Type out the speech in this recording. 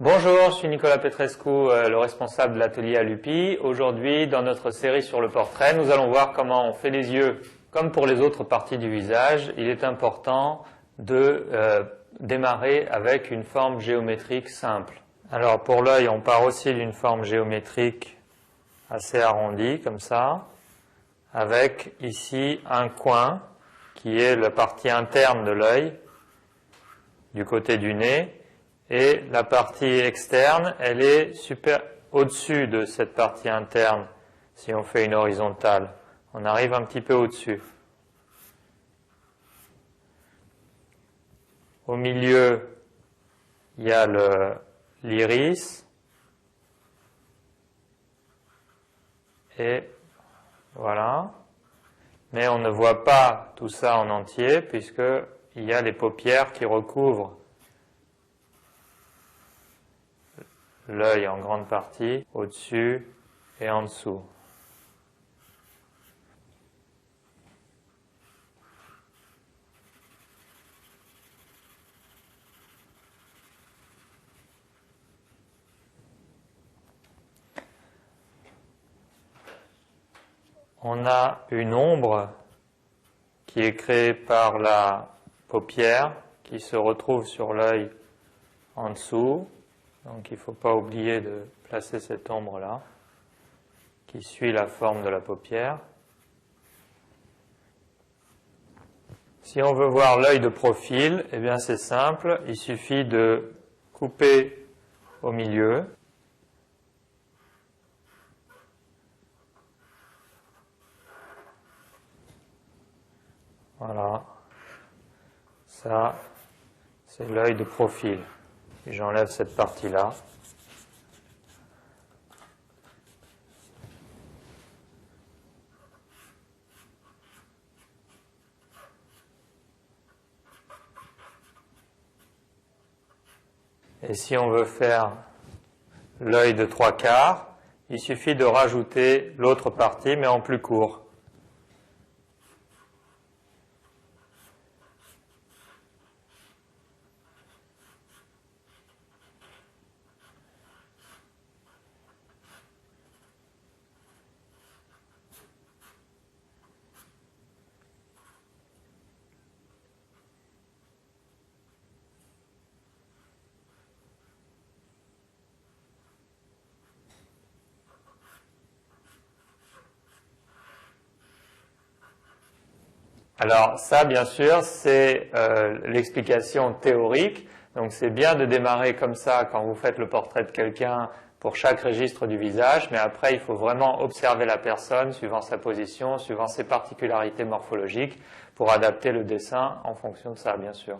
Bonjour, je suis Nicolas Petrescu, le responsable de l'atelier à l'UPI. Aujourd'hui, dans notre série sur le portrait, nous allons voir comment on fait les yeux. Comme pour les autres parties du visage, il est important de démarrer avec une forme géométrique simple. Alors pour l'œil, on part aussi d'une forme géométrique assez arrondie, comme ça, avec ici un coin qui est la partie interne de l'œil, du côté du nez, et la partie externe, elle est au-dessus de cette partie interne, si on fait une horizontale. On arrive un petit peu au-dessus. Au milieu, il y a l'iris, et voilà. Mais on ne voit pas tout ça en entier, puisqu'il y a les paupières qui recouvrent l'œil en grande partie, au-dessus et en dessous. On a une ombre qui est créée par la paupière qui se retrouve sur l'œil en dessous. Donc il ne faut pas oublier de placer cette ombre-là qui suit la forme de la paupière. Si on veut voir l'œil de profil, eh bien c'est simple, il suffit de couper au milieu. Voilà, ça c'est l'œil de profil. Et j'enlève cette partie-là. Et si on veut faire l'œil de 3/4, il suffit de rajouter l'autre partie, mais en plus court. Alors ça, bien sûr, c'est l'explication théorique. Donc c'est bien de démarrer comme ça quand vous faites le portrait de quelqu'un pour chaque registre du visage, mais après il faut vraiment observer la personne suivant sa position, suivant ses particularités morphologiques, pour adapter le dessin en fonction de ça, bien sûr.